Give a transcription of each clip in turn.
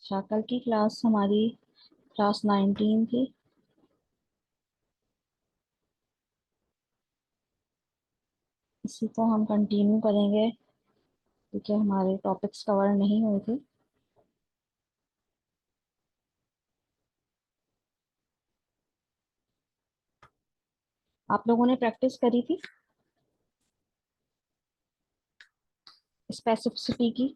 अच्छा, कल की क्लास हमारी क्लास 19 थी। इसी को हम कंटिन्यू करेंगे क्योंकि हमारे टॉपिक्स कवर नहीं हुए थे। आप लोगों ने प्रैक्टिस करी थी स्पेसिफिसिटी की।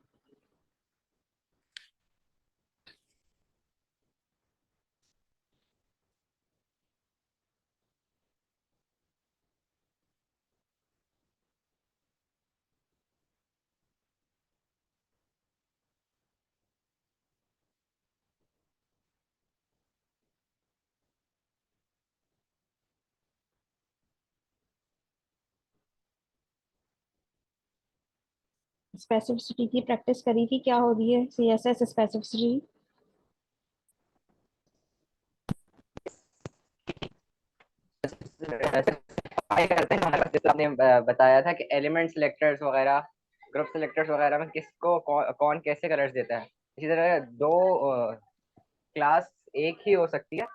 स्पेसिफिसिटी की प्रैक्टिस करी थी, क्या हो रही है सीएसएस स्पेसिफिसिटी। आगे करते हैं हमारे पास, जैसे आपने बताया था कि एलिमेंट सिलेक्टर्स वगैरह, ग्रुप सिलेक्टर्स वगैरह में किसको कौन कैसे कलर्स देता है। इसी तरह दो क्लास एक ही हो सकती है,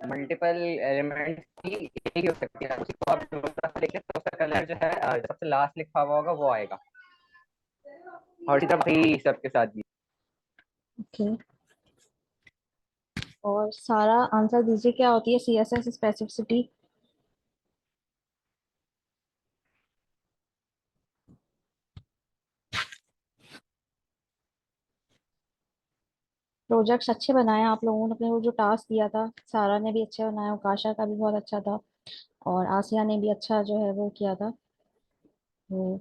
मल्टीपल एलिमेंट की एक ही हो सकती है। उसी को आप लिखें तो उसका कलर जो है सबसे लास्ट लिखा हुआ होगा वो आएगा। और इसी तरह भी सबके साथ भी। ओके, और सारा आंसर दीजिए, क्या होती है सीएसएस स्पेसिफिसिटी। प्रोजेक्ट्स अच्छे बनाए आप लोगों ने, अपने वो जो टास्क दिया था सारा ने भी अच्छे बनाया, उकाशा का भी बहुत अच्छा था और आसिया ने भी अच्छा जो है वो किया था। तो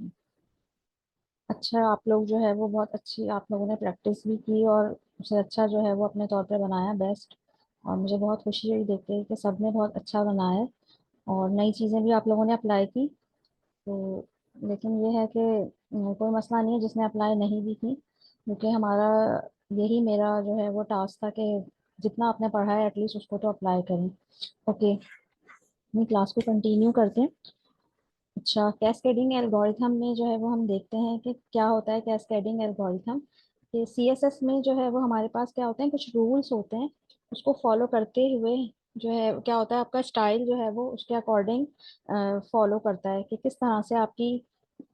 अच्छा, आप लोग जो है वो बहुत अच्छी आप लोगों ने प्रैक्टिस भी की और उसे अच्छा जो है वो अपने तौर पे बनाया बेस्ट। और मुझे बहुत खुशी हुई देख के कि सबने बहुत अच्छा बनाया है और नई चीज़ें भी आप लोगों ने अप्लाई की। तो लेकिन ये है कि कोई मसला नहीं है जिसने अप्लाई नहीं भी की, क्योंकि हमारा यही मेरा जो है वो टास्क था कि जितना आपने पढ़ा है एटलीस्ट उसको तो अप्लाई करें। ओके, अपनी क्लास को कंटिन्यू करते हैं। अच्छा, कैस्केडिंग एल्गोरिथम में जो है वो हम देखते हैं कि क्या होता है कैस्केडिंग एल्गोरिथम। कि सीएसएस में जो है वो हमारे पास क्या होते हैं, कुछ रूल्स होते हैं, उसको फॉलो करते हुए जो है क्या होता है, आपका स्टाइल जो है वो उसके अकॉर्डिंग फॉलो करता है कि किस तरह से आपकी।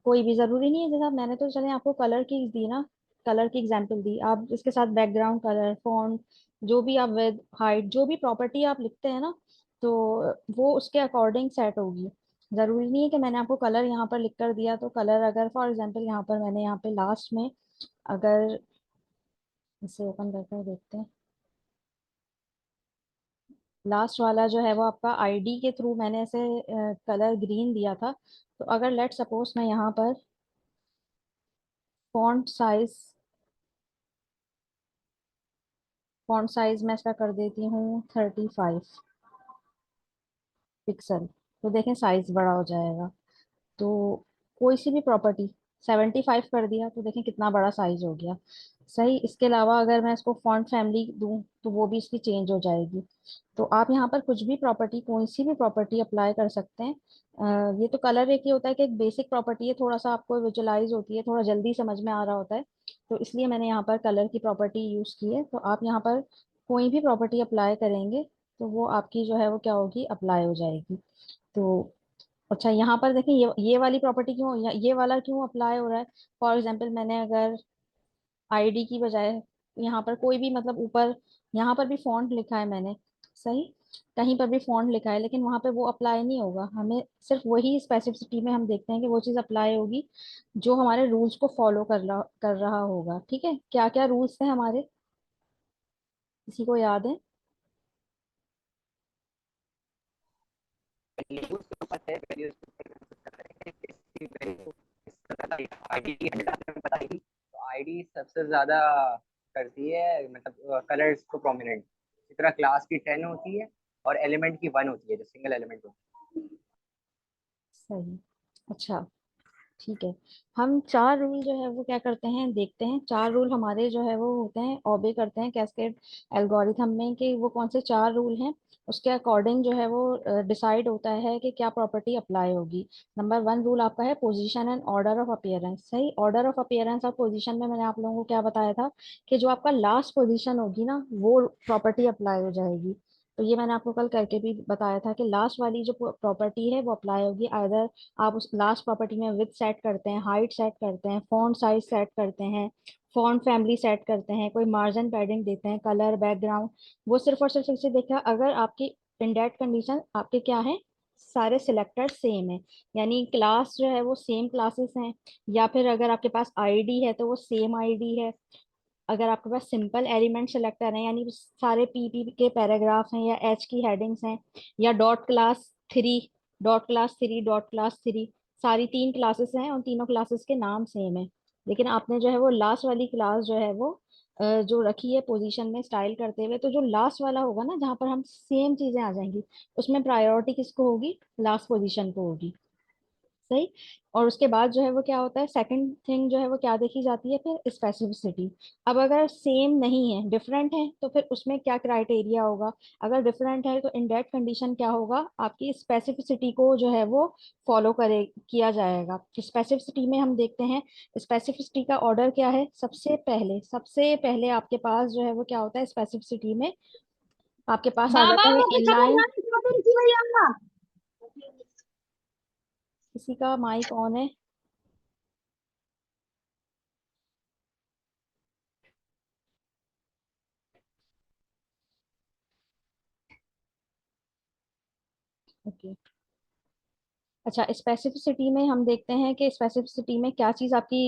कोई भी जरूरी नहीं है, जैसा मैंने तो चले आपको कलर की दी ना, कलर की एग्जांपल दी, आप इसके साथ बैकग्राउंड कलर फॉन्ट जो भी आप विद हाइट जो भी प्रॉपर्टी आप लिखते हैं ना, तो वो उसके अकॉर्डिंग सेट होगी। जरूरी नहीं है कि मैंने आपको कलर यहाँ पर लिख कर दिया तो कलर, अगर फॉर एग्जांपल यहाँ पर मैंने यहाँ पे लास्ट में अगर इसे ओपन करके देखते हैं, लास्ट वाला जो है वो आपका आईडी के थ्रू मैंने ऐसे कलर ग्रीन दिया था। तो अगर लेट सपोज मैं यहाँ पर फॉन्ट साइज फॉन्ट साइज मैं इसका कर देती हूँ 35 पिक्सल, तो देखें साइज बड़ा हो जाएगा। तो कोई सी भी प्रॉपर्टी 75 कर दिया तो देखें कितना बड़ा साइज हो गया। सही, इसके अलावा अगर मैं इसको फॉन्ट फैमिली दूं तो वो भी इसकी चेंज हो जाएगी। तो आप यहाँ पर कुछ भी प्रॉपर्टी कोई सी भी प्रॉपर्टी अप्लाई कर सकते हैं। ये तो कलर एक ही होता है कि एक बेसिक प्रॉपर्टी है, थोड़ा सा आपको विजुअलाइज होती है, थोड़ा जल्दी समझ में आ रहा होता है, तो इसलिए मैंने यहाँ पर कलर की प्रॉपर्टी यूज की है। तो आप यहाँ पर कोई भी प्रॉपर्टी अप्लाई करेंगे तो वो आपकी जो है वो क्या होगी, अप्लाई हो जाएगी। तो अच्छा, यहाँ पर देखें ये वाली प्रॉपर्टी क्यों ये वाला क्यों अप्लाई हो रहा है। फॉर एग्जांपल मैंने अगर आईडी की बजाय यहाँ पर कोई भी मतलब ऊपर यहाँ पर भी फॉन्ट लिखा है मैंने, सही, कहीं पर भी फॉन्ट लिखा है लेकिन वहां पे वो अप्लाई नहीं होगा। हमें सिर्फ वही स्पेसिफिसिटी में हम देखते हैं कि वो चीज़ अप्लाई होगी जो हमारे रूल्स को फॉलो कर रहा होगा। ठीक है, क्या क्या रूल्स थे हमारे, किसी को याद है। आईडी की आपने बताई थी, तो आईडी सबसे ज्यादा करती है मतलब कलर्स को प्रोमिनेंट। इसी तरह क्लास की 10 होती है और एलिमेंट की 1 होती है जो सिंगल एलिमेंट होती सही। अच्छा, ठीक है। हम चार रूल जो है वो क्या करते हैं, देखते हैं चार रूल हमारे जो है वो होते हैं, ओबे करते हैं कैस्केड एल्गोरिथम में, कि वो कौन से चार रूल हैं। उसके अकॉर्डिंग जो है वो डिसाइड होता है कि क्या प्रॉपर्टी अप्लाई होगी। नंबर वन रूल आपका है position and order of appearance. सही, ऑर्डर ऑफ अपीयरेंस और पोजीशन में मैंने आप लोगों को क्या बताया था, कि जो आपका लास्ट पोजीशन होगी ना वो प्रॉपर्टी अप्लाई हो जाएगी। तो ये मैंने आपको कल करके भी बताया था कि लास्ट वाली जो प्रॉपर्टी है वो अप्लाई होगी। आइदर आप उस लास्ट प्रॉपर्टी में विड्थ सेट करते हैं, हाइट सेट करते हैं, फॉन्ट साइज सेट करते हैं, फॉन्ट फैमिली सेट करते हैं, कोई मार्जिन पैडिंग देते हैं, कलर बैकग्राउंड, वो सिर्फ और सिर्फ इसे देखा अगर आपकी इन डेट कंडीशन आपके क्या है, सारे सिलेक्टर सेम है, यानी क्लास जो है वो सेम क्लासेस हैं, या फिर अगर आपके पास आईडी है तो वो सेम आईडी है, अगर आपके पास सिंपल एलिमेंट सिलेक्टर हैं यानी सारे पीपी के पैराग्राफ हैं या एच की हेडिंग्स हैं, या डॉट क्लास 3, डॉट क्लास 3 सारी तीन क्लासेस हैं और तीनों क्लासेस के नाम सेम है। लेकिन आपने जो है वो लास्ट वाली क्लास जो है वो जो रखी है पोजीशन में स्टाइल करते हुए, तो जो लास्ट वाला होगा ना जहाँ पर हम सेम चीजें आ जाएंगी, उसमें प्रायोरिटी किसको होगी, लास्ट पोजीशन को होगी। सही। और उसके बाद जो है वो क्या होता है, सेकंड थिंग जो है वो क्या देखी जाती है, फिर स्पेसिफिसिटी। अब अगर सेम नहीं है, डिफरेंट है, तो फिर उसमें क्या क्राइटेरिया होगा। अगर डिफरेंट है तो इन दैट कंडीशन क्या होगा, आपकी स्पेसिफिसिटी को जो है वो फॉलो करे किया जाएगा। स्पेसिफिसिटी में हम देखते हैं, स्पेसिफिसिटी का ऑर्डर क्या है, सबसे पहले आपके पास जो है वो क्या होता है स्पेसिफिसिटी में, आपके पास आ बाबा जाता है वो कुछ इनलाइन। बोलना नहीं चाहते भैया। किसी का माइक ऑन है? ओके। अच्छा, स्पेसिफिसिटी में हम देखते हैं कि स्पेसिफिसिटी में क्या चीज़ आपकी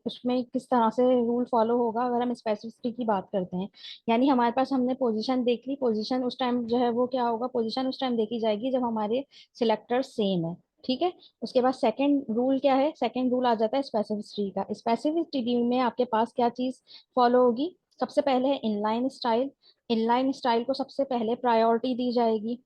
उसमें किस तरह से रूल फॉलो होगा। अगर हम स्पेसिफिसिटी की बात करते हैं, यानी हमारे पास हमने पोजीशन देख ली, पोजीशन उस टाइम जो है वो क्या होगा, पोजीशन उस टाइम देखी जाएगी जब हमारे सिलेक्टर सेम है। ठीक है। उसके बाद सेकंड रूल क्या है, सेकंड रूल आ जाता है स्पेसिफिसिटी का। स्पेसिफिसिटी में आपके पास क्या चीज़ फॉलो होगी, सबसे पहले है इनलाइन स्टाइल। इनलाइन स्टाइल को सबसे पहले प्रायोरिटी दी जाएगी,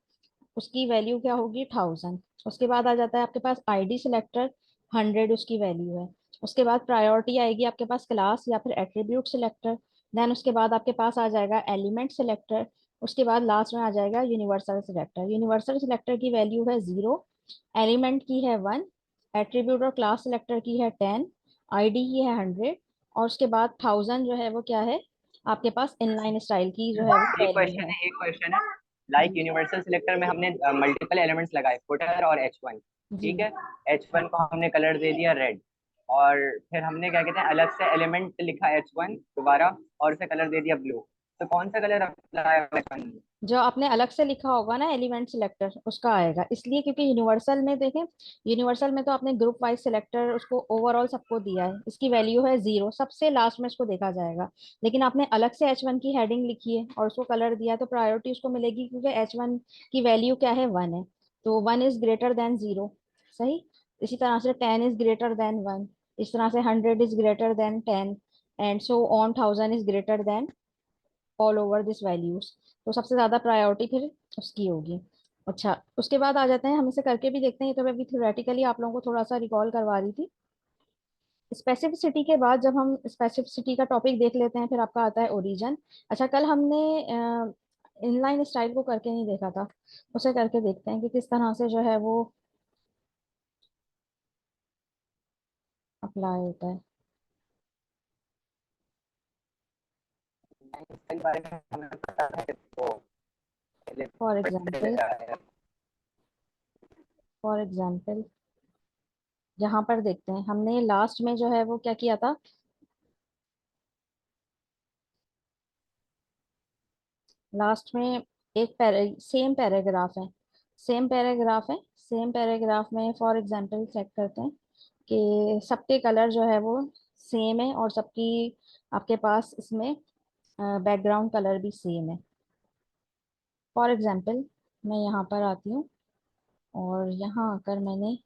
उसकी वैल्यू क्या होगी 1000। उसके बाद आ जाता है आपके पास आईडी सिलेक्टर, 100 उसकी वैल्यू है। उसके बाद प्रायोरिटी आएगी आपके पास क्लास या फिर एट्रीब्यूट सिलेक्टर। देन उसके बाद आपके पास आ जाएगा एलिमेंट सिलेक्टर। उसके बाद लास्ट में आ जाएगा यूनिवर्सल सिलेक्टर। यूनिवर्सल सिलेक्टर की वैल्यू है 0, एलिमेंट की है 1, एट्रीब्यूट और क्लास सिलेक्टर की है 10, आईडी की है 100, और उसके बाद 1000 जो है वो क्या है, आपके पास इनलाइन स्टाइल की जो है वो वैल्यू है। एक क्वेश्चन है। लाइक जी। यूनिवर्सल सिलेक्टर में हमने मल्टीपल एलिमेंट्स लगाए, फुटर और H1। जी। ठीक है। H1 को हमने कलर दे दिया रेड, और फिर हमने क्या कहते हैं अलग से एलिमेंट लिखा H1 दोबारा, और उसे कलर दे दिया ब्लू। तो कौन सा कलर अप्लाई होगा H1 में? जो आपने अलग से लिखा होगा ना एलिमेंट सिलेक्टर, उसका आएगा, इसलिए क्योंकि यूनिवर्सल में देखें, यूनिवर्सल में तो आपने ग्रुप वाइज सिलेक्टर उसको ओवरऑल सबको दिया है, इसकी वैल्यू है 0, सबसे लास्ट में इसको देखा जाएगा। लेकिन आपने अलग से H1 की हेडिंग लिखी है और उसको कलर दिया है तो प्रायोरिटी उसको मिलेगी, क्योंकि H1 की वैल्यू क्या है, 1 है। तो 1 इज ग्रेटर देन 0। सही। इसी तरह से 10 इज ग्रेटर देन 1, इस तरह से 100 is greater than 10, and so on 1000 is greater than all over this values. तो सबसे ज्यादा प्रायोरिटी फिर उसकी होगी। अच्छा, उसके बाद आ जाते हैं, हम इसे करके भी देखते हैं, ये तो मैं अभी थ्योरेटिकली आप लोगों को थोड़ा सा रिकॉल करवा रही थी। स्पेसिफिसिटी के बाद जब हम स्पेसिफिसिटी का टॉपिक देख लेते हैं, फिर आपका आता है ओरिजिन। अच्छा, कल हमने इनलाइन स्टाइल को करके नहीं देखा था, उसे करके देखते हैं कि किस तरह से जो है वो अप्लाई होता है। इसके बारे में हमें पता है तो पहले फॉर पढ़ते एग्जाम्पल, फॉर एग्जाम्पल यहाँ पर देखते हैं, हमने लास्ट में जो है वो क्या किया था, लास्ट में एक सेम पैराग्राफ है, सेम पैराग्राफ में फॉर एग्जांपल चेक करते हैं कि सबके कलर जो है वो सेम है और सबकी आपके पास इसमें बैकग्राउंड कलर भी सेम है। फॉर एग्जांपल मैं यहाँ पर आती हूँ और यहाँ आकर मैंने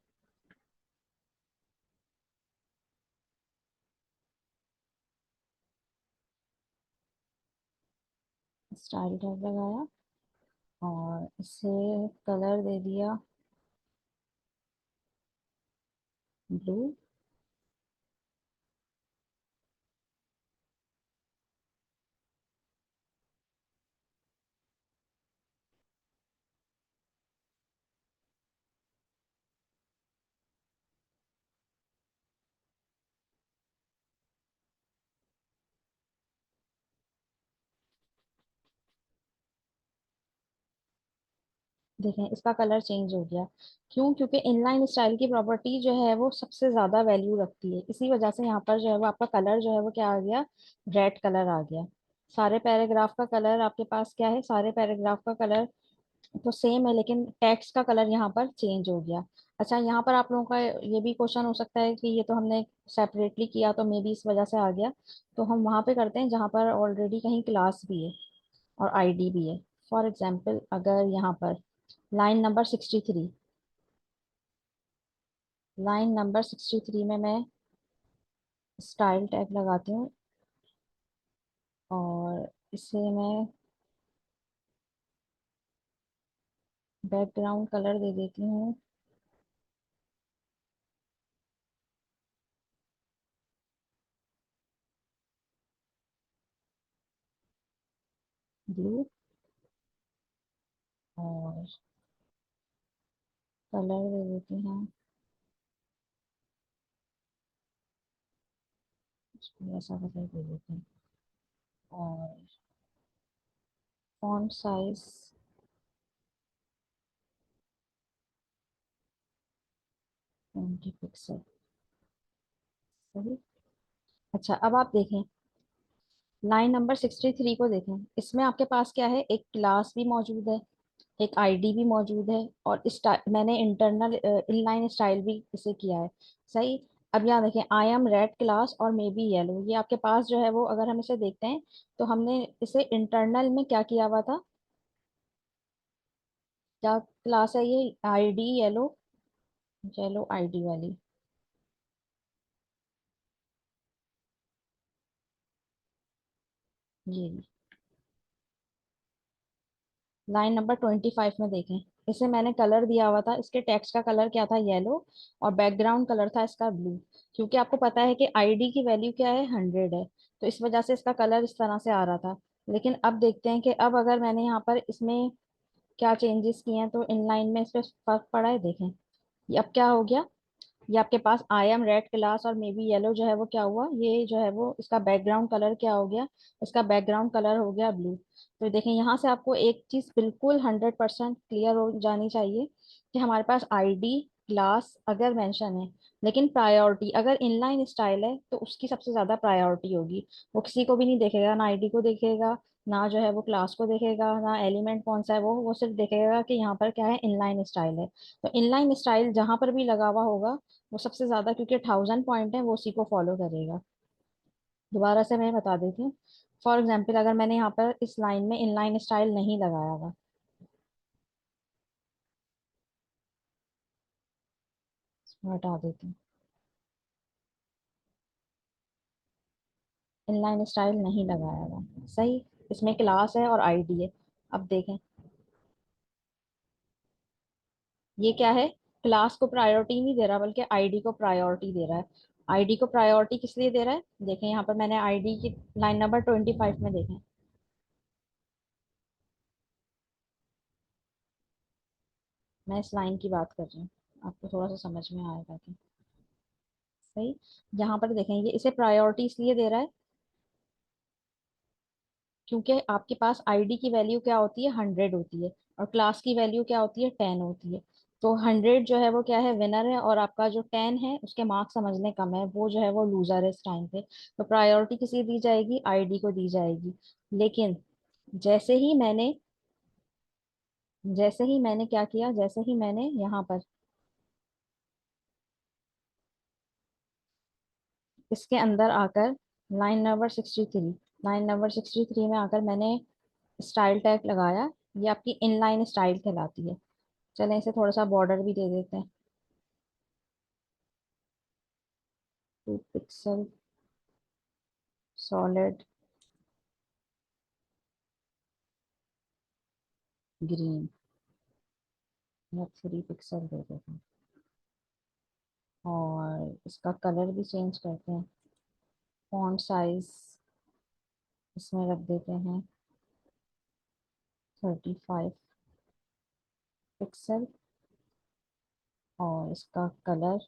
स्टाइल टैग लगाया और इसे कलर दे दिया ब्लू। देखें इसका कलर चेंज हो गया। क्यों? क्योंकि इनलाइन स्टाइल की प्रॉपर्टी जो है वो सबसे ज्यादा वैल्यू रखती है, इसी वजह से यहाँ पर जो है वो आपका कलर जो है वो क्या आ गया, रेड कलर आ गया। सारे पैराग्राफ का कलर आपके पास क्या है, सारे पैराग्राफ का कलर तो सेम है, लेकिन टेक्स्ट का कलर यहाँ पर चेंज हो गया। अच्छा, यहाँ पर आप लोगों का ये भी क्वेश्चन हो सकता है कि ये तो हमने सेपरेटली किया तो मे बी इस वजह से आ गया। तो हम वहां पे करते हैं जहाँ पर ऑलरेडी कहीं क्लास भी है और आईडी भी है। फॉर एग्जाम्पल अगर यहाँ पर लाइन नंबर 63, लाइन नंबर 63 में मैं स्टाइल टैग लगाती हूँ और इसे मैं बैकग्राउंड कलर दे देती हूँ ब्लू, और कलर दे देती हूँ इसको ऐसा कलर दे देती हूँ, और फॉन्ट साइज 20 पिक्सल। सही। अच्छा, अब आप देखें लाइन नंबर 63 को देखें, इसमें आपके पास क्या है, एक क्लास भी मौजूद है, एक आईडी भी मौजूद है, और मैंने इंटरनल इनलाइन स्टाइल भी इसे किया है। सही। अब यहाँ देखें आई एम रेड क्लास और मे बी येलो, ये आपके पास जो है वो अगर हम इसे देखते हैं तो हमने इसे इंटरनल में क्या किया हुआ था, क्या क्लास है ये, आईडी येलो, येलो आईडी वाली। ये लाइन नंबर 25 में देखें, इसे मैंने कलर दिया हुआ था, इसके टेक्स्ट का कलर क्या था, येलो, और बैकग्राउंड कलर था इसका ब्लू। क्योंकि आपको पता है कि आईडी की वैल्यू क्या है, 100 है, तो इस वजह से इसका कलर इस तरह से आ रहा था। लेकिन अब देखते हैं कि अब अगर मैंने यहाँ पर इसमें क्या चेंजेस किए हैं तो इनलाइन में इस पर फर्क पड़ा है। देखें ये अब क्या हो गया, ये आपके पास आई एम रेड क्लास और मे बी येलो जो है वो क्या हुआ, ये जो है वो इसका बैकग्राउंड कलर क्या हो गया, इसका बैकग्राउंड कलर हो गया ब्लू। तो देखें यहाँ से आपको एक चीज बिल्कुल 100% क्लियर हो जानी चाहिए कि हमारे पास आईडी क्लास अगर मेंशन है, लेकिन प्रायोरिटी अगर इनलाइन स्टाइल है तो उसकी सबसे ज्यादा प्रायोरिटी होगी। वो किसी को भी नहीं देखेगा, ना आईडी को देखेगा, ना जो है वो क्लास को देखेगा, ना एलिमेंट कौन सा है, वो सिर्फ देखेगा कि यहाँ पर क्या है, इनलाइन स्टाइल है। तो इनलाइन स्टाइल जहां पर भी लगा हुआ होगा वो सबसे ज्यादा, क्योंकि 1000 पॉइंट है, वो उसी को फॉलो करेगा। दोबारा से मैं बता देती हूँ। फॉर एग्जाम्पल अगर मैंने यहाँ पर इस लाइन में इनलाइन स्टाइल नहीं लगाया हुआ, इसको हटा देती हूँ, इनलाइन स्टाइल नहीं लगाया हुआ। सही। इसमें क्लास है और आईडी है। अब देखें ये क्या है, क्लास को प्रायोरिटी नहीं दे रहा बल्कि आईडी को प्रायोरिटी दे रहा है। आईडी को प्रायोरिटी किस लिए दे रहा है, देखें यहाँ पर मैंने आईडी की लाइन नंबर 25 में देखें, मैं इस लाइन की बात कर रही हूँ, आपको थोड़ा सा समझ में आएगा कि सही। यहाँ पर देखें ये इसे प्रायोरिटी इसलिए दे रहा है क्योंकि आपके पास आईडी की वैल्यू क्या होती है, 100 होती है, और क्लास की वैल्यू क्या होती है, 10 होती है। तो 100 जो है वो क्या है, विनर है, और आपका जो 10 है उसके मार्क्स समझने कम है, वो जो है वो लूजर है इस टाइम पे। तो प्रायोरिटी किसी दी जाएगी, आईडी को दी जाएगी। लेकिन जैसे ही मैंने जैसे ही मैंने क्या किया, जैसे ही मैंने यहाँ पर इसके अंदर आकर लाइन नंबर 63, लाइन नंबर 63 में आकर मैंने स्टाइल टैग लगाया, ये आपकी इनलाइन स्टाइल कहलाती है। चलें इसे थोड़ा सा बॉर्डर भी दे देते हैं, 2 पिक्सल सॉलिड ग्रीन, या 3 पिक्सल दे देते हैं, और इसका कलर भी चेंज करते हैं। फॉन्ट साइज इसमें रख देते हैं 35 पिक्सल, और इसका कलर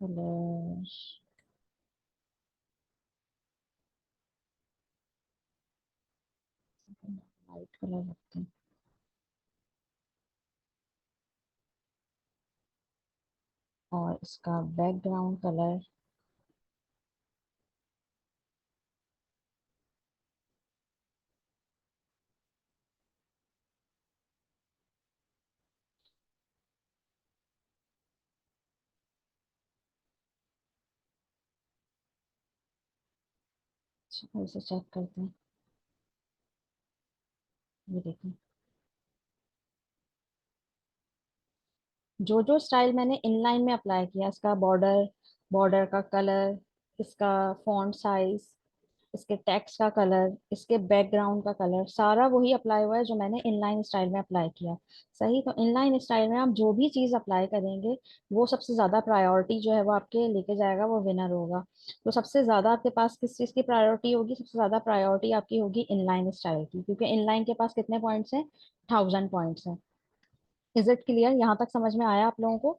कलर वाइट कलर रखते हैं। और इसका बैकग्राउंड कलर इसे चेक करते हैं। ये देखें, जो जो स्टाइल मैंने इनलाइन में अप्लाई किया, इसका बॉर्डर, बॉर्डर का कलर, इसका फॉन्ट साइज, इसके टेक्स्ट का कलर, इसके बैकग्राउंड का कलर, सारा वही अप्लाई हुआ है जो मैंने इनलाइन स्टाइल में अप्लाई किया। सही, तो इनलाइन स्टाइल में आप जो भी चीज अप्लाई करेंगे वो सबसे ज्यादा प्रायोरिटी जो है वो आपके लेके जाएगा, वो विनर होगा। तो सबसे ज्यादा आपके पास किस चीज की प्रायोरिटी होगी? सबसे ज्यादा प्रायोरिटी आपकी होगी इनलाइन स्टाइल की, क्योंकि इनलाइन के पास कितने पॉइंट्स हैं? 1000 पॉइंट्स हैं। Is it clear? यहाँ तक समझ में आया आप लोगों को?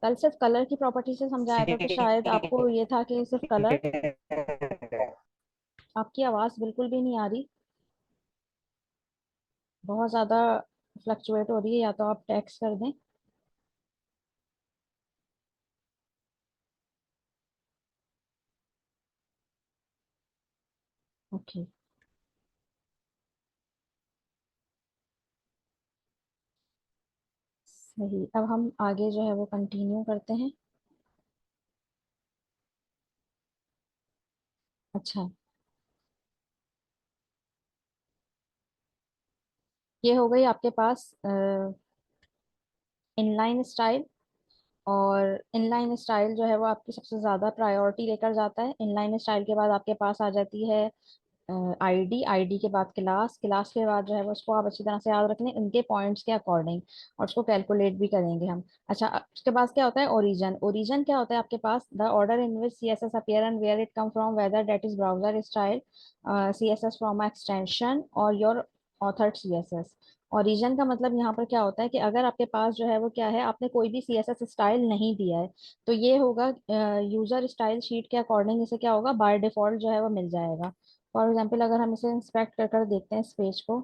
कल सिर्फ कलर की प्रॉपर्टी से समझाया था, तो शायद आपको ये था कि सिर्फ कलर। आपकी आवाज बिल्कुल भी नहीं आ रही, बहुत ज्यादा फ्लक्चुएट हो रही है, या तो आप टेक्स्ट कर दें। ओके, सही। अब हम आगे जो है वो कंटिन्यू करते हैं। अच्छा, ये हो गई आपके पास इनलाइन स्टाइल। और इनलाइन स्टाइल जो है वो आपकी सबसे ज्यादा प्रायोरिटी लेकर जाता है। इनलाइन स्टाइल के बाद आपके पास आ जाती है आईडी, आईडी के बाद क्लास, क्लास के बाद जो है वो उसको आप अच्छी तरह से याद रख लें इनके पॉइंट्स के अकॉर्डिंग, और उसको कैलकुलेट भी करेंगे हम। अच्छा, उसके पास क्या होता है? ओरिजिन। ओरिजिन क्या होता है आपके पास? The order in which C S S appear and where it come from, whether that is browser style, C S S from extension और your authored C S S. Origin का मतलब यहाँ पर क्या होता है कि अगर आपके पास जो है वो क्या है, आपने कोई भी सी एस एस स्टाइल नहीं दिया है, तो ये होगा यूजर स्टाइल शीट के अकॉर्डिंग, इसे क्या होगा, बाय डिफॉल्ट जो है वो मिल जाएगा। फॉर एग्जाम्पल अगर हम इसे इंस्पेक्ट कर कर देखते हैं इस पेज को,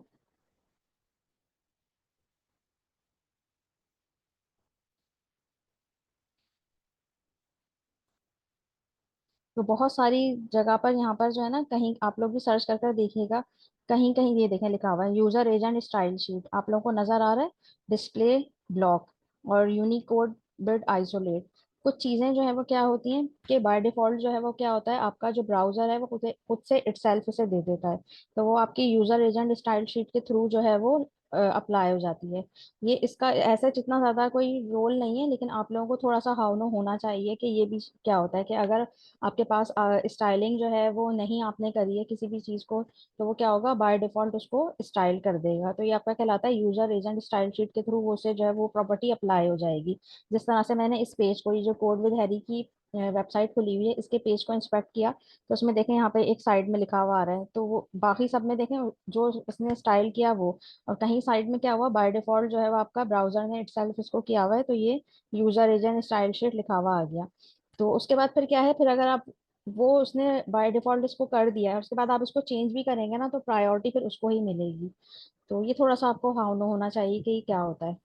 तो बहुत सारी जगह पर यहाँ पर जो है ना, कहीं आप लोग भी सर्च कर कर देखिएगा, कहीं कहीं ये देखें लिखा हुआ है यूजर एजेंट स्टाइल शीट, आप लोगों को नजर आ रहा है? डिस्प्ले ब्लॉक और यूनिकोड बिट आइसोलेट। कुछ चीजें जो है वो क्या होती हैं कि बाय डिफॉल्ट जो है वो क्या होता है, आपका जो ब्राउजर है वो खुद से इटसेल्फ उसे दे देता है। तो वो आपकी यूजर एजेंट स्टाइल शीट के थ्रू जो है वो अप्लाई हो जाती है। ये इसका ऐसा जितना ज्यादा कोई रोल नहीं है, लेकिन आप लोगों को थोड़ा सा हाव होना चाहिए कि ये भी क्या होता है कि अगर आपके पास स्टाइलिंग जो है वो नहीं आपने करी है किसी भी चीज को, तो वो क्या होगा, बाय डिफॉल्ट उसको स्टाइल कर देगा। तो ये आपका कहलाता है यूजर एजेंट स्टाइल शीट के थ्रू वो से जो है वो प्रॉपर्टी अप्लाई हो जाएगी। जिस तरह से मैंने इस पेज को, ये जो कोड विद हैरी की वेबसाइट खुली हुई है, इसके पेज को इंस्पेक्ट किया, तो उसमें देखें यहाँ पे एक साइड में लिखा हुआ आ रहा है, तो वो बाकी सब में देखें जो इसने स्टाइल किया वो, और कहीं साइड में क्या हुआ, बाय डिफॉल्ट जो है वो आपका ब्राउजर ने इटसेल्फ इसको किया हुआ है, तो ये यूजर एजेंट स्टाइल शीट लिखा हुआ आ गया। तो उसके बाद फिर क्या है, फिर अगर आप, वो उसने बाय डिफॉल्ट इसको कर दिया है, उसके बाद आप इसको चेंज भी करेंगे ना, तो प्रायोरिटी फिर उसको ही मिलेगी। तो ये थोड़ा सा आपको हाँ नो होना चाहिए कि ये क्या होता है।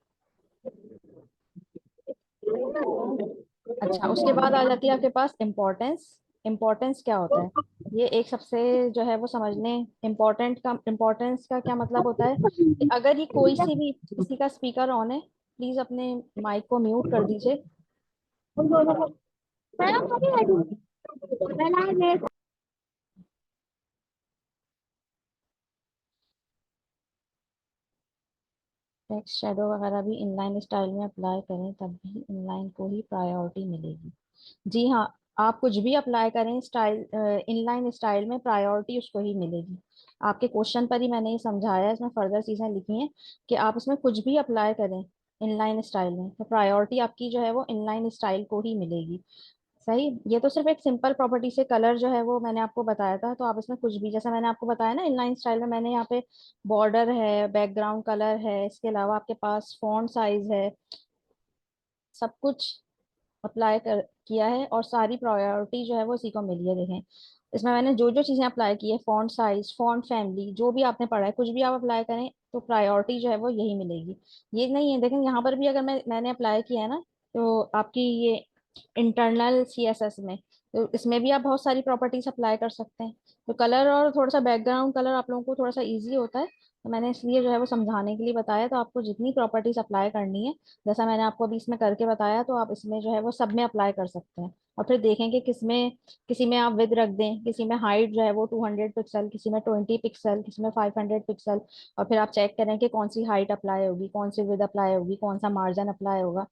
अच्छा, उसके बाद आ जाती है आपके पास इम्पोर्टेंस। इम्पोर्टेंस क्या होता है? ये एक सबसे जो है वो समझने, इम्पोर्टेंट का, इम्पोर्टेंस का क्या मतलब होता है कि अगर ये कोई सी भी, किसी का स्पीकर ऑन है, प्लीज अपने माइक को म्यूट कर दीजिए। टेक्स्ट शेडो वगैरह भी इनलाइन स्टाइल में अप्लाई करें तब भी इनलाइन को ही प्रायोरिटी मिलेगी। जी हाँ, आप कुछ भी अप्लाई करें स्टाइल, इनलाइन स्टाइल में प्रायोरिटी उसको ही मिलेगी। आपके क्वेश्चन पर ही मैंने ये समझाया है, इसमें फर्दर चीजें लिखी हैं कि आप इसमें कुछ भी अप्लाई करें इनलाइन स्टाइल में, तो प्रायोरिटी आपकी जो है वो इनलाइन स्टाइल को ही मिलेगी। सही। ये तो सिर्फ एक सिंपल प्रॉपर्टी से कलर जो है वो मैंने आपको बताया था, तो आप इसमें कुछ भी, जैसा मैंने आपको बताया ना इनलाइन स्टाइल में, मैंने यहाँ पे बॉर्डर है, बैकग्राउंड कलर है, इसके अलावा आपके पास फॉन्ट साइज है, सब कुछ अप्लाई कर किया है और सारी प्रायोरिटी जो है वो इसी को मिली है। देखें इसमें मैंने जो जो चीजें अप्लाई की है, फॉन्ट साइज, फॉन्ट फैमिली, जो भी आपने पढ़ा है, कुछ भी आप अप्लाई करें तो प्रायोरिटी जो है वो यही मिलेगी। ये नहीं है, देखें यहाँ पर भी अगर मैंने अप्लाई किया है ना, तो आपकी ये इंटरनल सीएसएस में, तो इसमें भी आप बहुत सारी प्रॉपर्टीज अप्लाई कर सकते हैं। तो कलर और थोड़ा सा बैकग्राउंड कलर आप लोगों को थोड़ा सा इजी होता है, तो मैंने इसलिए जो है वो समझाने के लिए बताया। तो आपको जितनी प्रॉपर्टीज अप्लाई करनी है, जैसा मैंने आपको अभी इसमें करके बताया, तो आप इसमें जो है वो सब में अप्लाई कर सकते हैं। और फिर देखेंगे किसमें, किसी में आप विद रख दें, किसी में हाइट जो है वो 200 पिक्सल, किसी में 20 पिक्सल, किसी में 500 पिक्सल। और फिर आप चेक करें कि कौन सी हाइट अप्लाई होगी, कौन सी विद अप्लाई होगी, कौन सा मार्जिन अप्लाई होगा।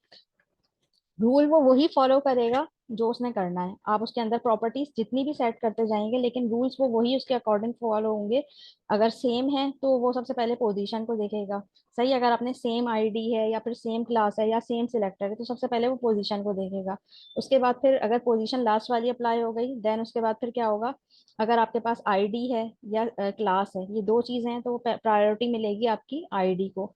रूल वो वही फॉलो करेगा जो उसने करना है। आप उसके अंदर प्रॉपर्टीज जितनी भी सेट करते जाएंगे, लेकिन रूल्स वो वही उसके अकॉर्डिंग फॉलो होंगे। अगर सेम है तो वो सबसे पहले पोजीशन को देखेगा। सही, अगर आपने सेम आईडी है या फिर सेम क्लास है या सेम सिलेक्टर है, तो सबसे पहले वो पोजीशन को देखेगा। उसके बाद फिर अगर पोजीशन लास्ट वाली अप्लाई हो गई, देन उसके बाद फिर क्या होगा, अगर आपके पास आईडी है या क्लास है, ये दो चीजें हैं, तो प्रायोरिटी मिलेगी आपकी आईडी को।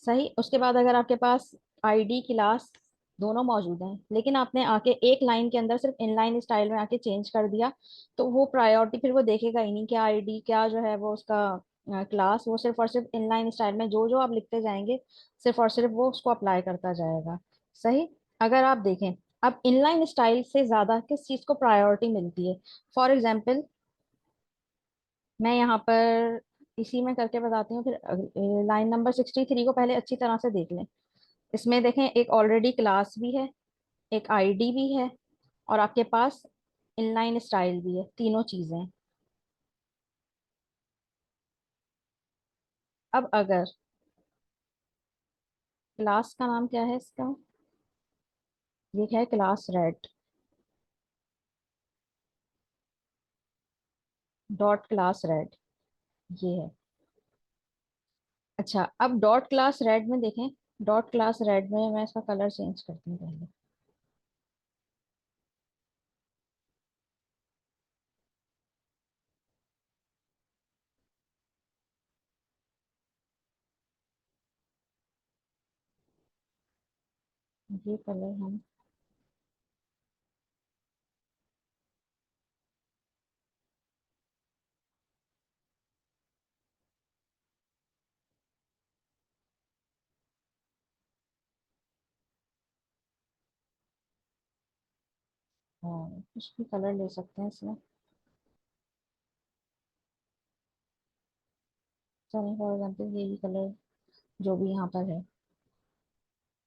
सही, उसके बाद अगर आपके पास आईडी क्लास दोनों मौजूद हैं, लेकिन आपने आके एक लाइन के अंदर सिर्फ इनलाइन स्टाइल में आके चेंज कर दिया, तो वो प्रायोरिटी फिर वो देखेगा ही नहीं, क्या आईडी क्या जो है वो उसका क्लास, वो सिर्फ और सिर्फ इनलाइन स्टाइल में जो जो आप लिखते जाएंगे, सिर्फ और सिर्फ वो उसको अप्लाई करता जाएगा। सही, अगर आप देखें, अब इनलाइन स्टाइल से ज्यादा किस चीज को प्रायोरिटी मिलती है। फॉर एग्जाम्पल, मैं यहाँ पर इसी में करके बताती हूँ, फिर लाइन नंबर 63 को पहले अच्छी तरह से देख लें। इसमें देखें, एक ऑलरेडी क्लास भी है, एक आईडी भी है, और आपके पास इनलाइन स्टाइल भी है, तीनों चीजें हैं। अब अगर क्लास का नाम क्या है इसका, ये है class red, dot class red, ये है। अच्छा, अब डॉट क्लास रेड में देखें, डॉट क्लास रेड में मैं इसका कलर चेंज करती हूँ पहले। ये कलर हम, कुछ भी कलर ले सकते हैं इसमें। चलिए फॉर एग्जाम्पल यही कलर जो भी यहाँ पर है,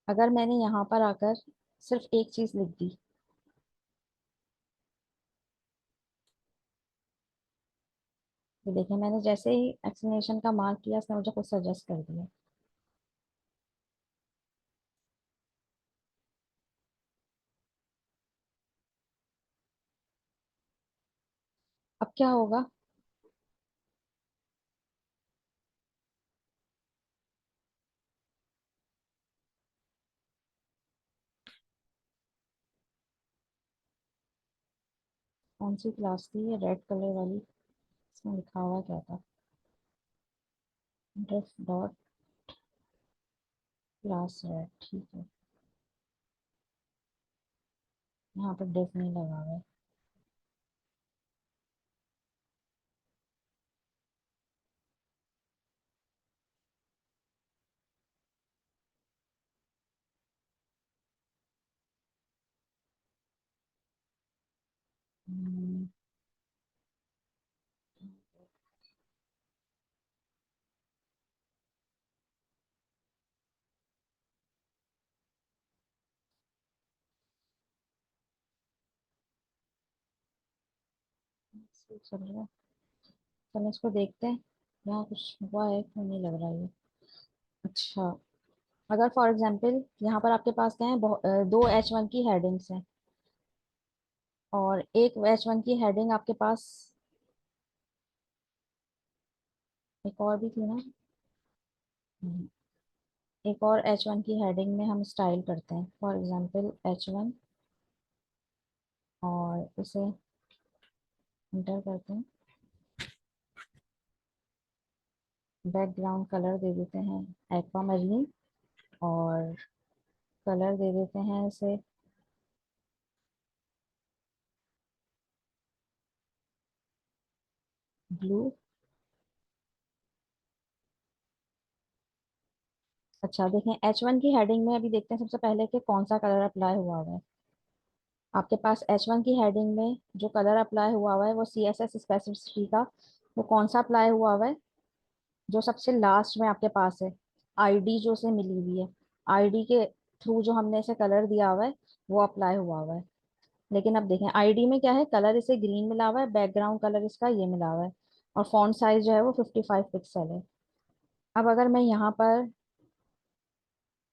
अगर मैंने यहाँ पर आकर सिर्फ एक चीज लिख दी, तो देखिए मैंने जैसे ही एक्सप्लेनेशन का मार्क किया, उसने मुझे कुछ सजेस्ट कर दिया। अब क्या होगा, कौन सी क्लास थी ये रेड कलर वाली, इसमें लिखा हुआ क्या था, डिफ डॉट क्लास रेड, ठीक है। यहाँ पर डिफ नहीं लगा हुआ है। हम्म, चल रहा है, चलो इसको देखते हैं। यहाँ कुछ हुआ है, क्यों नहीं लग रहा है ये। अच्छा, अगर फॉर एग्जाम्पल यहाँ पर आपके पास क्या है, दो H1 की हेडिंग्स हैं, और एक H1 की हेडिंग आपके पास, एक और भी थी ना। हम्म, एक और H1 की हेडिंग में हम स्टाइल करते हैं, फॉर एग्जाम्पल H1, और इसे इंटर करते हैं, बैकग्राउंड कलर दे देते हैं एक्वा मरीन, और कलर दे देते हैं इसे ब्लू। अच्छा देखें, H1 की हेडिंग में अभी देखते हैं सबसे पहले कि कौन सा कलर अप्लाई हुआ हुआ है। आपके पास H1 की हेडिंग में जो कलर अप्लाई हुआ हुआ है वो CSS स्पेसिफिसिटी का, वो कौन सा अप्लाई हुआ हुआ है, जो सबसे लास्ट में आपके पास है, आईडी जो से मिली हुई है, आईडी के थ्रू जो हमने इसे कलर दिया हुआ है वो अप्लाई हुआ हुआ है। लेकिन अब देखें आईडी में क्या है, कलर इसे ग्रीन मिला हुआ है, बैकग्राउंड कलर इसका ये मिला हुआ है, और फॉन्ट साइज जो है वो 55 पिक्सल है। अब अगर मैं यहाँ पर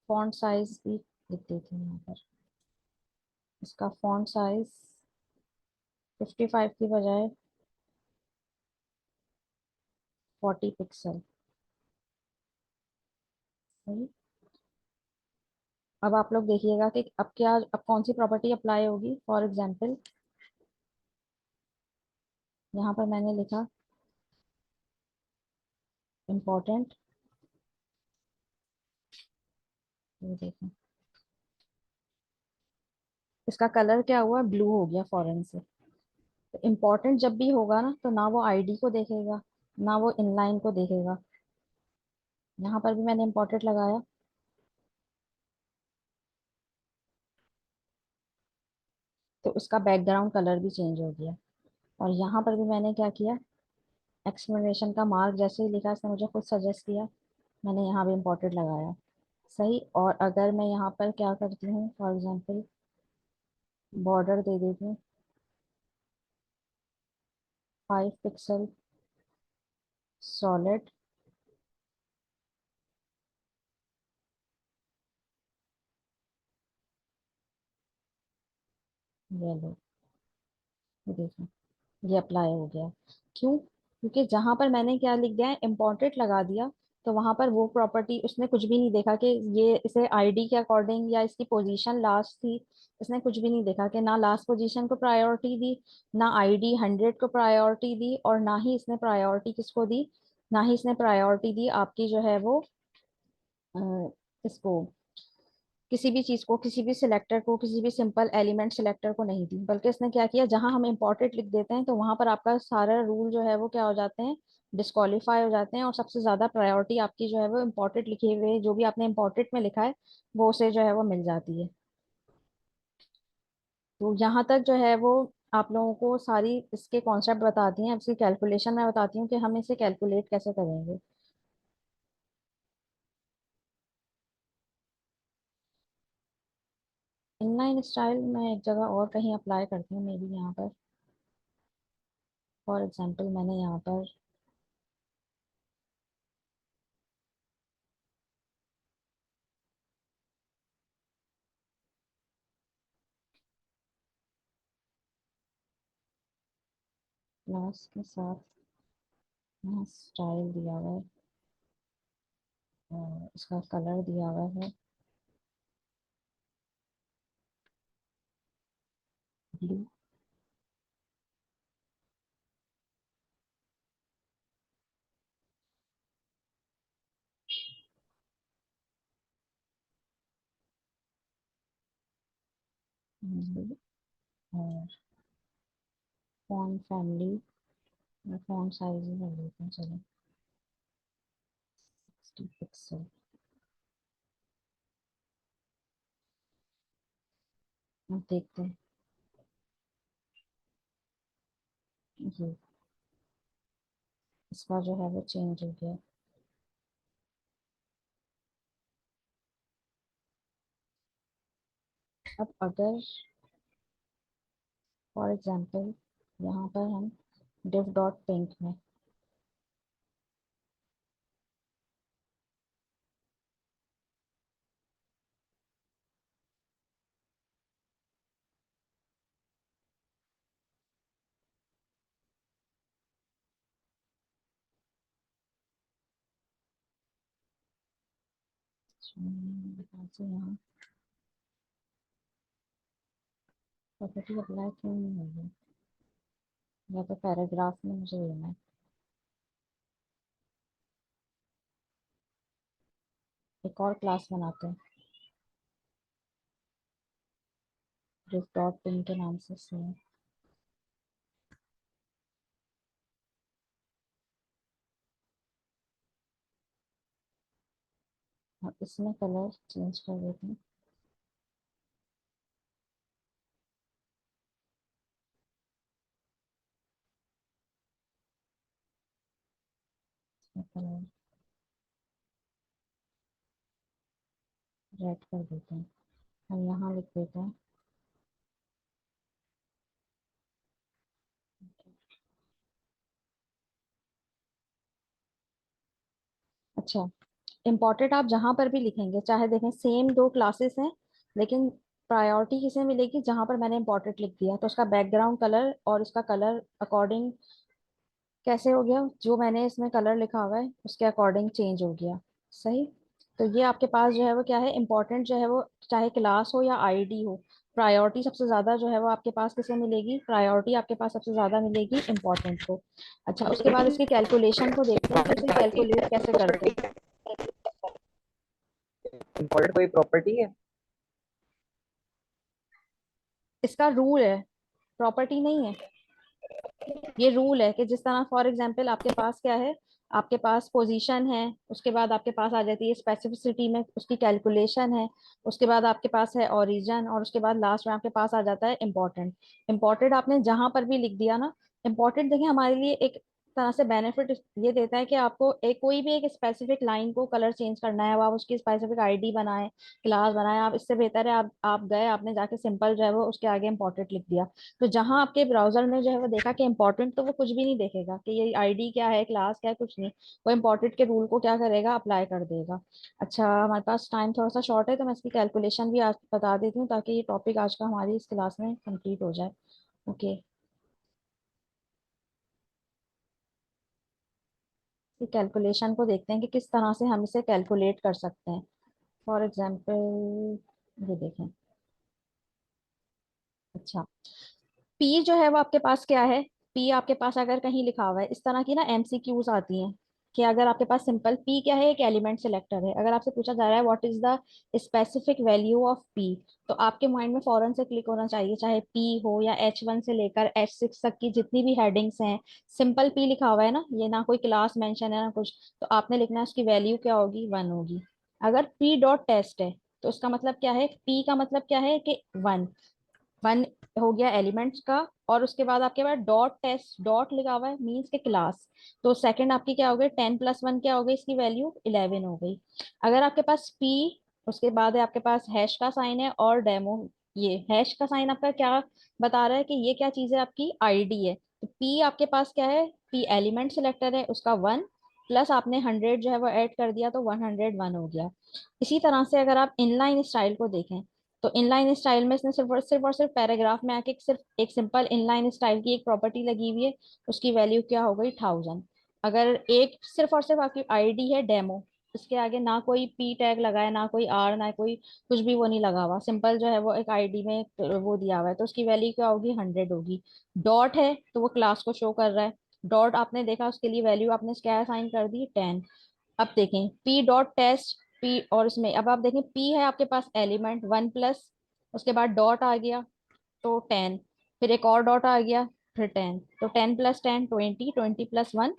फॉन्ट साइज भी लिख देती हूँ, यहाँ पर इसका फॉन्ट साइज 55 की बजाय 40 पिक्सल। सही। अब आप लोग देखिएगा कि अब क्या, अब कौन सी प्रॉपर्टी अप्लाई होगी। फॉर एग्जांपल यहाँ पर मैंने लिखा इम्पोर्टेंट, ये देखें इसका कलर क्या हुआ, ब्लू हो गया फॉरेन से। तो इम्पोर्टेंट जब भी होगा ना, तो ना वो आईडी को देखेगा, ना वो इनलाइन को देखेगा। यहाँ पर भी मैंने इम्पोर्टेंट लगाया, तो उसका बैकग्राउंड कलर भी चेंज हो गया। और यहाँ पर भी मैंने क्या किया, एक्सप्लेनेशन का मार्क जैसे ही लिखा, इसने मुझे खुद सजेस्ट किया, मैंने यहाँ भी इम्पोर्टेंट लगाया। सही। और अगर मैं यहाँ पर क्या करती हूँ, फॉर एग्जांपल बॉर्डर दे देती हूँ 5 पिक्सल सॉलिड येलो, ये देखो ये अप्लाई हो गया। क्यों? क्योंकि जहां पर मैंने क्या लिख दिया है, इम्पोर्टेंट लगा दिया, तो वहां पर वो प्रॉपर्टी उसने कुछ भी नहीं देखा कि ये इसे आईडी के अकॉर्डिंग या इसकी पोजीशन लास्ट थी। इसने कुछ भी नहीं देखा कि ना लास्ट पोजीशन को प्रायोरिटी दी, ना आईडी 100 को प्रायोरिटी दी, और ना ही इसने प्रायोरिटी किसको दी, ना ही इसने प्रायोरिटी दी आपकी जो है वो अ, इसको, किसी भी चीज को, किसी भी सिलेक्टर को, किसी भी सिंपल एलिमेंट सिलेक्टर को नहीं दी। बल्कि इसने क्या किया, जहां हम इंपॉर्टेंट लिख देते हैं तो वहां पर आपका सारा रूल जो है वो क्या हो जाते हैं, डिस्क्वालीफाई हो जाते हैं, और सबसे ज्यादा प्रायोरिटी आपकी जो है वो इम्पोर्टेंट लिखे हुए, जो भी आपने इम्पोर्टेंट में लिखा है वो उसे जो है वो मिल जाती है। तो यहाँ तक जो है वो आप लोगों को सारी इसके कॉन्सेप्ट बता दिए हैं। अब इसकी कैलकुलेशन मैं बताती हूँ कि हम इसे कैलकुलेट कैसे करेंगे। इनलाइन स्टाइल मैं एक जगह और कहीं अप्लाई करती हूँ, मे बी यहाँ पर। फॉर एग्जाम्पल मैंने यहाँ पर क्लास के साथ यहाँ स्टाइल दिया हुआ है, और इसका कलर दिया हुआ है ब्लू। और फॉन्ट फैमिली, मैं फॉन्ट साइज ही कर लेती हूँ चलो, 60 पिक्सल। अब देखते हैं ये, इसका जो है वो चेंज हो गया। अब अगर फॉर एग्जांपल यहाँ पर हम डिव डॉट पिंक में यहाँ से यहाँ प्रॉपर्टी अप्लाई क्यों नहीं होगी, या तो पैराग्राफ में मुझे लेना है। एक और क्लास बनाते हैं डिव डॉट पिंक के नाम से सेम। इसमें कलर चेंज कर देते हैं। इसमें कलर रेड कर देते हैं। हम यहाँ लिख देते हैं। अच्छा, इम्पोर्टेंट आप जहां पर भी लिखेंगे, चाहे देखें सेम दो क्लासेस हैं, लेकिन प्रायोरिटी किसे मिलेगी? जहां पर मैंने इम्पोर्टेंट लिख दिया तो उसका बैकग्राउंड कलर और उसका कलर अकॉर्डिंग कैसे हो गया? जो मैंने इसमें कलर लिखा हुआ है उसके अकॉर्डिंग चेंज हो गया। सही। तो ये आपके पास जो है वो क्या है, इम्पोर्टेंट जो है वो, चाहे क्लास हो या आईडी हो, प्रायोरिटी सबसे ज्यादा जो है वो आपके पास किसे मिलेगी? प्रायोरिटी आपके पास सबसे ज्यादा मिलेगी इम्पोर्टेंट को। अच्छा, उसके बाद इसकी कैलकुलेशन को देखते हैं कि इसे कैलकुलेट कैसे करते हैं। इम्पोर्टेंट कोई प्रॉपर्टी है? इसका रूल है, प्रॉपर्टी नहीं है। ये रूल है कि जिस तरह फॉर एग्जांपल आपके पास क्या है, आपके पास पोजीशन है, उसके बाद आपके पास आ जाती है स्पेसिफिसिटी में उसकी कैलकुलेशन है, उसके बाद आपके पास है ओरिजिन, और उसके बाद लास्ट में आपके पास आ जाता है इम्पोर्टेंट। इम्पोर्टेंट आपने जहां पर भी लिख दिया ना, इम्पोर्टेंट देखिए हमारे लिए एक तरह से बेनिफिट ये देता है कि आपको एक कोई भी एक स्पेसिफिक लाइन को कलर चेंज करना है, वो आप उसकी स्पेसिफिक आईडी बनाए, क्लास बनाए, आप इससे बेहतर है आप गए आपने जाके सिंपल जो है वो उसके आगे इम्पोर्टेंट लिख दिया। तो जहां आपके ब्राउजर ने जो है वो देखा कि इम्पोर्टेंट, तो वो कुछ भी नहीं देखेगा कि ये आईडी क्या है, क्लास क्या है, कुछ नहीं। वो इम्पोर्टेंट के रूल को क्या करेगा, अप्लाई कर देगा। अच्छा, हमारे पास टाइम थोड़ा सा शॉर्ट है तो मैं इसकी कैलकुलेशन भी आज बता देती हूँ ताकि ये टॉपिक आज का हमारी इस क्लास में कंप्लीट हो जाए। ओके, कैलकुलेशन को देखते हैं कि किस तरह से हम इसे कैलकुलेट कर सकते हैं। फॉर एग्जाम्पल ये देखें। अच्छा, पी जो है वो आपके पास क्या है? पी आपके पास अगर कहीं लिखा हुआ है, इस तरह की ना एमसीक्यूज आती हैं कि अगर आपके पास सिंपल पी क्या है, एक एलिमेंट सिलेक्टर है, अगर आपसे पूछा जा रहा है what is the specific value of P, तो आपके माइंड में फौरन से क्लिक होना चाहिए, चाहे पी हो या H1 से लेकर H6 तक की जितनी भी हेडिंग्स हैं, सिंपल पी लिखा हुआ है ना, ये ना कोई क्लास मेंशन है ना कुछ, तो आपने लिखना है उसकी वैल्यू क्या होगी, 1 होगी। अगर पी डॉट टेस्ट है तो उसका मतलब क्या है, पी का मतलब क्या है कि 1, 1 हो गया एलिमेंट्स का, और उसके बाद आपके पास डॉट टेस्ट डॉट लिखा हुआ है मीन्स के क्लास, तो सेकंड आपकी क्या हो गई, 10 + 1 क्या हो गई, इसकी वैल्यू 11 हो गई। अगर आपके पास पी, उसके बाद है आपके पास हैश का साइन है और डेमो, ये हैश का साइन आपका क्या बता रहा है कि ये क्या चीज है, आपकी आईडी है। तो पी आपके पास क्या है, पी एलिमेंट सिलेक्टर है उसका 1, प्लस आपने 100 जो है वो ऐड कर दिया तो 101 हो गया। इसी तरह से अगर आप इनलाइन स्टाइल को देखें, तो इनलाइन स्टाइल में इसने सिर्फ पैराग्राफ में आके सिर्फ एक सिंपल इनलाइन स्टाइल की एक प्रॉपर्टी लगी हुई है, उसकी वैल्यू क्या हो गई, 1000। अगर एक सिर्फ और सिर्फ आपकी आईडी है डेमो, इसके आगे ना कोई पी टैग लगा है, ना कोई आर, ना कोई कुछ भी वो नहीं लगा हुआ, सिंपल जो है वो एक आईडी में वो दिया हुआ है, तो उसकी वैल्यू क्या होगी, 100 होगी। डॉट है तो वो क्लास को शो कर रहा है, डॉट आपने देखा उसके लिए वैल्यू आपने क्या असाइन कर दी, 10। अब देखें पी डॉट टेस्ट, पी और इसमें अब आप देखें पी है आपके पास एलिमेंट 1 प्लस, उसके बाद डॉट आ गया तो 10, फिर एक और डॉट आ गया, फिर 10, तो 10 + 10 20, 20 + 1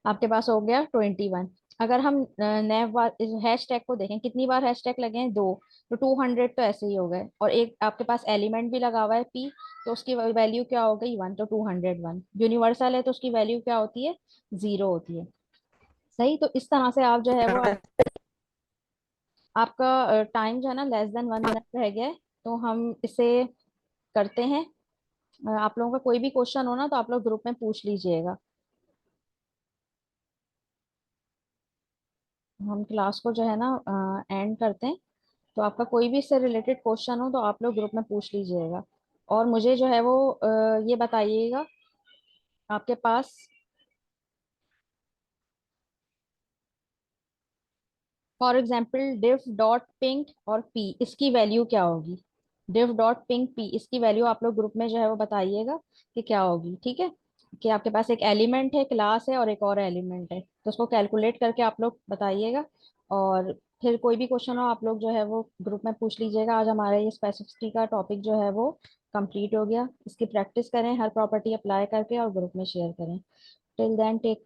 आपके पास हो गया 21। अगर हम नए बार इस हैश टैग को देखें, कितनी बार हैश टैग लगे हैं, 2, तो 200 तो ऐसे ही हो गए, और एक आपके पास एलिमेंट भी लगा हुआ है पी, तो उसकी वैल्यू क्या हो गई, 1, तो 201। यूनिवर्सल है तो उसकी वैल्यू क्या होती है, 0 होती है। सही। तो इस तरह से आप जो है वो, आपका टाइम जो है ना <1 मिनट रह गया है, तो हम इसे करते हैं। आप लोगों का कोई भी क्वेश्चन हो ना तो आप लोग ग्रुप में पूछ लीजिएगा। हम क्लास को जो है ना एंड करते हैं, तो आपका कोई भी इससे रिलेटेड क्वेश्चन हो तो आप लोग ग्रुप में पूछ लीजिएगा, और मुझे जो है वो ये बताइएगा आपके पास for example diff dot pink और पी, इसकी वैल्यू क्या होगी, डिफ डॉट पिंक पी, इसकी वैल्यू आप लोग ग्रुप में जो है वो बताइएगा कि क्या होगी। ठीक है, कि आपके पास एक एलिमेंट है, क्लास है, और एक और एलिमेंट है, तो उसको कैलकुलेट करके आप लोग बताइएगा। और फिर कोई भी क्वेश्चन हो आप लोग जो है वो ग्रुप में पूछ लीजिएगा। आज हमारा ये स्पेसिफिसिटी का टॉपिक जो है वो कंप्लीट हो गया। इसकी प्रैक्टिस करें हर प्रॉपर्टी अप्लाई करके और ग्रुप में शेयर करें। Till then take